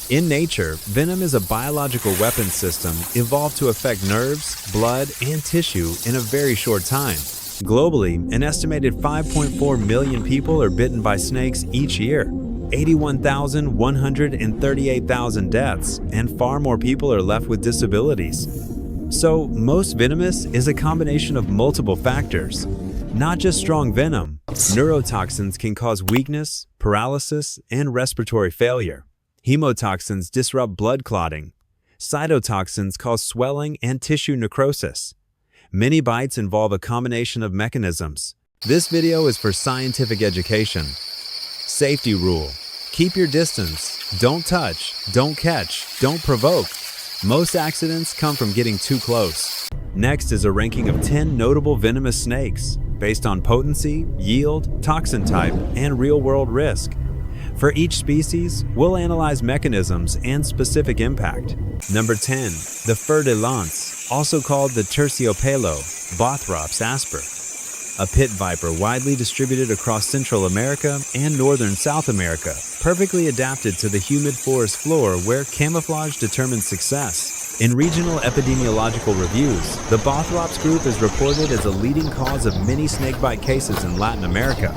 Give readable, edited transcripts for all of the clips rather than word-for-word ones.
In nature, venom is a biological weapon system evolved to affect nerves, blood, and tissue in a very short time. Globally, an estimated 5.4 million people are bitten by snakes each year. 81,138,000 deaths, and far more people are left with disabilities. So, most venomous is a combination of multiple factors. Not just strong venom, neurotoxins can cause weakness, paralysis, and respiratory failure. Hemotoxins disrupt blood clotting. Cytotoxins cause swelling and tissue necrosis. Many bites involve a combination of mechanisms. This video is for scientific education. Safety rule: keep your distance. Don't touch, don't catch, don't provoke. Most accidents come from getting too close. Next is a ranking of 10 notable venomous snakes based on potency, yield, toxin type, and real-world risk. For each species, we'll analyze mechanisms and specific impact. Number 10. The Fer-de-Lance, also called the Terciopelo, Bothrops asper. A pit viper widely distributed across Central America and northern South America, perfectly adapted to the humid forest floor where camouflage determines success. In regional epidemiological reviews, the Bothrops group is reported as a leading cause of many snakebite cases in Latin America.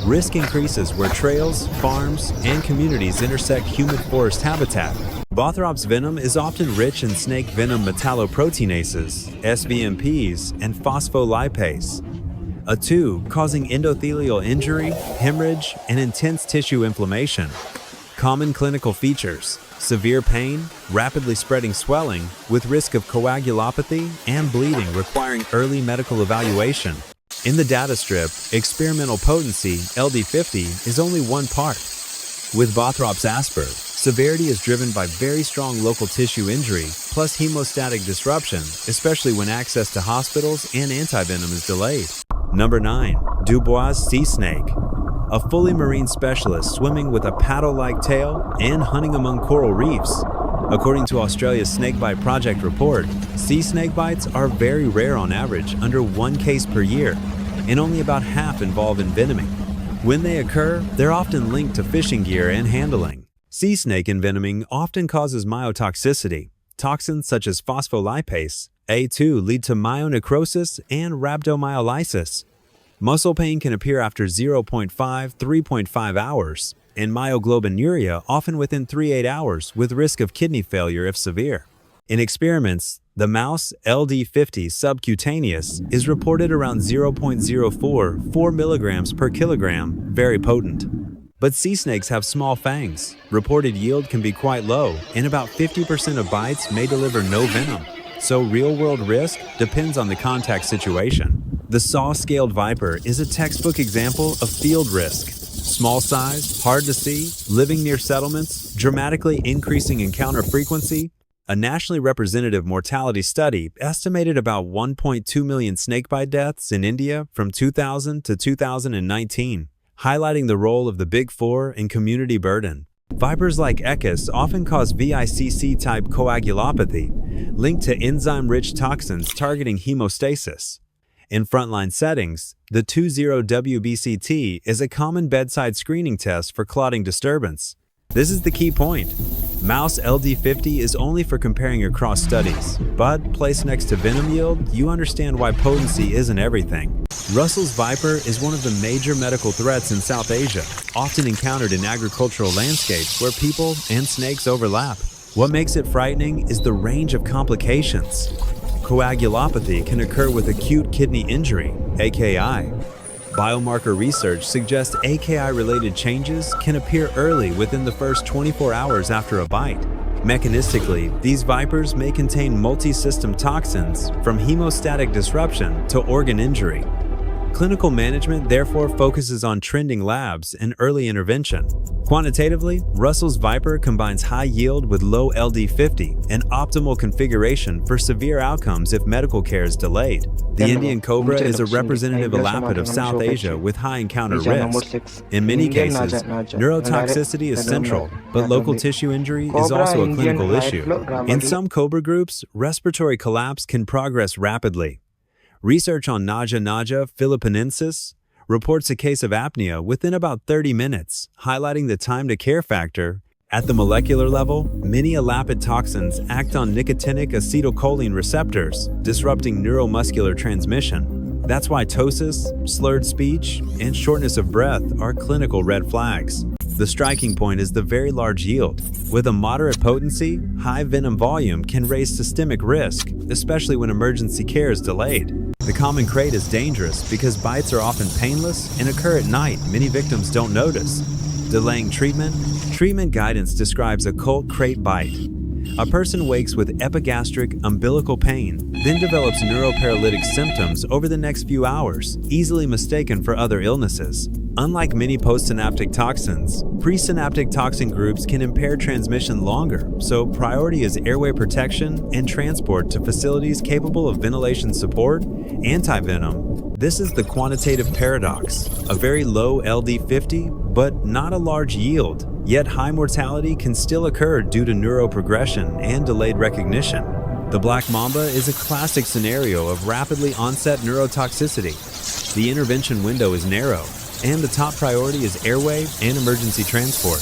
Risk increases where trails, farms, and communities intersect humid forest habitat. Bothrops venom is often rich in snake venom metalloproteinases, SVMPs, and phospholipase. A tube causing endothelial injury, hemorrhage, and intense tissue inflammation. Common clinical features: severe pain, rapidly spreading swelling, with risk of coagulopathy and bleeding requiring early medical evaluation. In the data strip, experimental potency, LD50, is only one part. With Bothrops asper, severity is driven by very strong local tissue injury, plus hemostatic disruption, especially when access to hospitals and antivenom is delayed. Number 9. Dubois sea snake. A fully marine specialist swimming with a paddle-like tail and hunting among coral reefs. According to Australia's Snakebite Project report, sea snake bites are very rare on average, under 1 case per year, and only about half involve envenoming. When they occur, they're often linked to fishing gear and handling. Sea snake envenoming often causes myotoxicity. Toxins such as phospholipase, A2, lead to myonecrosis and rhabdomyolysis. Muscle pain can appear after 0.5–3.5 hours, and myoglobinuria often within 3–8 hours, with risk of kidney failure if severe. In experiments, the mouse LD50 subcutaneous is reported around 0.04–4 milligrams per kilogram, very potent. But sea snakes have small fangs. Reported yield can be quite low, and about 50% of bites may deliver no venom. So real-world risk depends on the contact situation. The saw-scaled viper is a textbook example of field risk. Small size, hard to see, living near settlements, dramatically increasing encounter frequency. A nationally representative mortality study estimated about 1.2 million snakebite deaths in India from 2000 to 2019, highlighting the role of the Big Four in community burden. Vipers like Echis often cause VICC-type coagulopathy, linked to enzyme-rich toxins targeting hemostasis. In frontline settings, the 20-WBCT is a common bedside screening test for clotting disturbance. This is the key point. Mouse LD50 is only for comparing across studies, but placed next to venom yield, you understand why potency isn't everything. Russell's viper is one of the major medical threats in South Asia, often encountered in agricultural landscapes where people and snakes overlap. What makes it frightening is the range of complications. Coagulopathy can occur with acute kidney injury, AKI. Biomarker research suggests AKI-related changes can appear early within the first 24 hours after a bite. Mechanistically, these vipers may contain multi-system toxins, from hemostatic disruption to organ injury. Clinical management therefore focuses on trending labs and early intervention. Quantitatively, Russell's viper combines high yield with low LD50, an optimal configuration for severe outcomes if medical care is delayed. The Indian cobra is a representative elapid of South Asia with high encounter risk. In many cases, neurotoxicity is central, but local tissue injury is also a clinical issue. In some cobra groups, respiratory collapse can progress rapidly. Research on Naja philippinensis reports a case of apnea within about 30 minutes, highlighting the time to care factor At the molecular level, many elapid toxins act on nicotinic acetylcholine receptors, disrupting neuromuscular transmission. That's why ptosis, slurred speech, and shortness of breath are clinical red flags. The striking point is the very large yield. With a moderate potency, high venom volume can raise systemic risk, especially when emergency care is delayed. The common krait is dangerous because bites are often painless and occur at night. Many victims don't notice. Delaying treatment. Treatment guidance describes a cold krait bite. A person wakes with epigastric umbilical pain, then develops neuroparalytic symptoms over the next few hours, easily mistaken for other illnesses. Unlike many postsynaptic toxins, presynaptic toxin groups can impair transmission longer, so priority is airway protection and transport to facilities capable of ventilation support, antivenom. This is the quantitative paradox, a very low LD50, but not a large yield, yet high mortality can still occur due to neuroprogression and delayed recognition. The black mamba is a classic scenario of rapidly onset neurotoxicity. The intervention window is narrow, and the top priority is airway and emergency transport.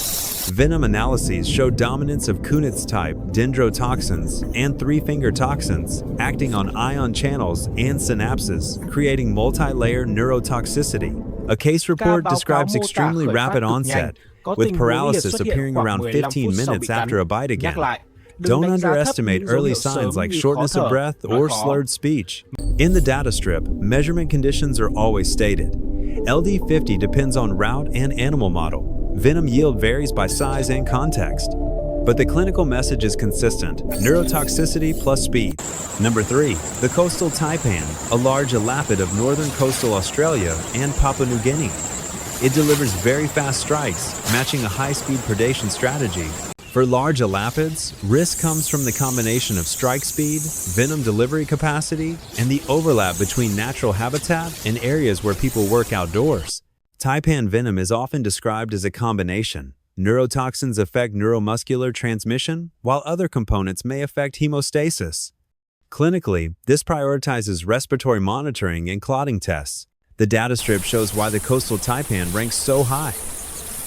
Venom analyses show dominance of Kunitz type dendrotoxins and three-finger toxins acting on ion channels and synapses, creating multi-layer neurotoxicity. A case report describes extremely rapid onset, with paralysis appearing around 15 minutes after a bite again. Don't underestimate early signs like shortness of breath or slurred speech. In the data strip, measurement conditions are always stated. LD50 depends on route and animal model. Venom yield varies by size and context. But the clinical message is consistent: neurotoxicity plus speed. Number 3. The coastal taipan, a large elapid of northern coastal Australia and Papua New Guinea. It delivers very fast strikes, matching a high-speed predation strategy. For large elapids, risk comes from the combination of strike speed, venom delivery capacity, and the overlap between natural habitat and areas where people work outdoors. Taipan venom is often described as a combination. Neurotoxins affect neuromuscular transmission, while other components may affect hemostasis. Clinically, this prioritizes respiratory monitoring and clotting tests. The data strip shows why the coastal taipan ranks so high.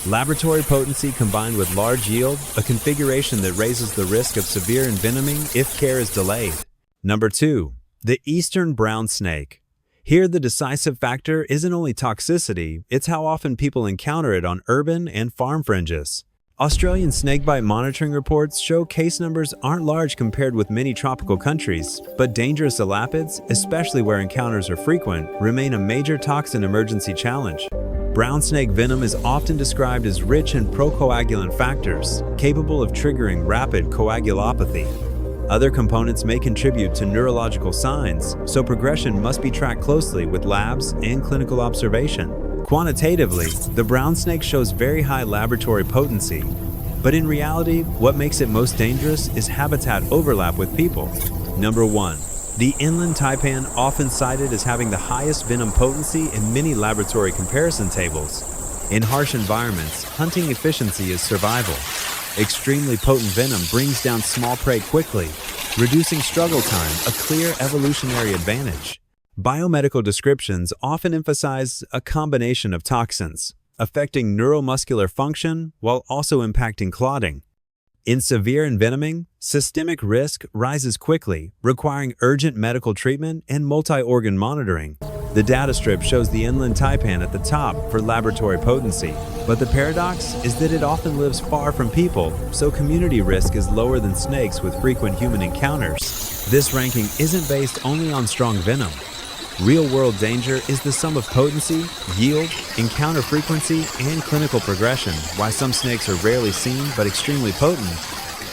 Laboratory potency combined with large yield, a configuration that raises the risk of severe envenoming if care is delayed. Number 2. The eastern brown snake. Here, the decisive factor isn't only toxicity, it's how often people encounter it on urban and farm fringes. Australian snakebite monitoring reports show case numbers aren't large compared with many tropical countries, but dangerous elapids, especially where encounters are frequent, remain a major toxin emergency challenge. Brown snake venom is often described as rich in procoagulant factors, capable of triggering rapid coagulopathy. Other components may contribute to neurological signs, so progression must be tracked closely with labs and clinical observation. Quantitatively, the brown snake shows very high laboratory potency, but in reality, what makes it most dangerous is habitat overlap with people. Number 1. The inland taipan, often cited as having the highest venom potency in many laboratory comparison tables. In harsh environments, hunting efficiency is survival. Extremely potent venom brings down small prey quickly, reducing struggle time, a clear evolutionary advantage. Biomedical descriptions often emphasize a combination of toxins, affecting neuromuscular function while also impacting clotting. In severe envenoming, systemic risk rises quickly, requiring urgent medical treatment and multi-organ monitoring. The data strip shows the inland taipan at the top for laboratory potency, but the paradox is that it often lives far from people, so community risk is lower than snakes with frequent human encounters. This ranking isn't based only on strong venom. Real-world danger is the sum of potency, yield, encounter frequency, and clinical progression, why some snakes are rarely seen but extremely potent,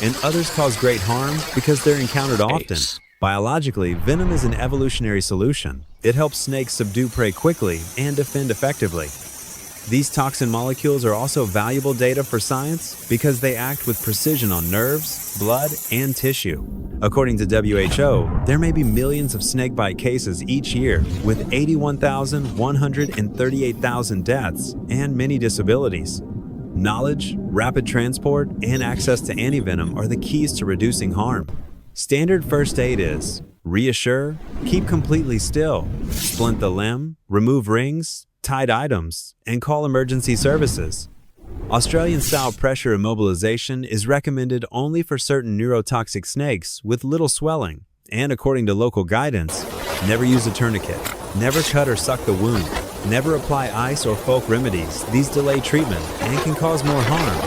and others cause great harm because they're encountered often. Biologically, venom is an evolutionary solution. It helps snakes subdue prey quickly and defend effectively. These toxin molecules are also valuable data for science because they act with precision on nerves, blood, and tissue. According to WHO, there may be millions of snakebite cases each year, with 81,138,000 deaths and many disabilities. Knowledge, rapid transport, and access to antivenom are the keys to reducing harm. Standard first aid is reassure, keep completely still, splint the limb, remove rings, tied items, and call emergency services. Australian-style pressure immobilization is recommended only for certain neurotoxic snakes with little swelling, and according to local guidance, never use a tourniquet, never cut or suck the wound, never apply ice or folk remedies. These delay treatment and can cause more harm.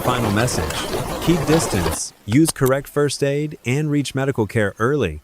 Final message: keep distance, use correct first aid, and reach medical care early.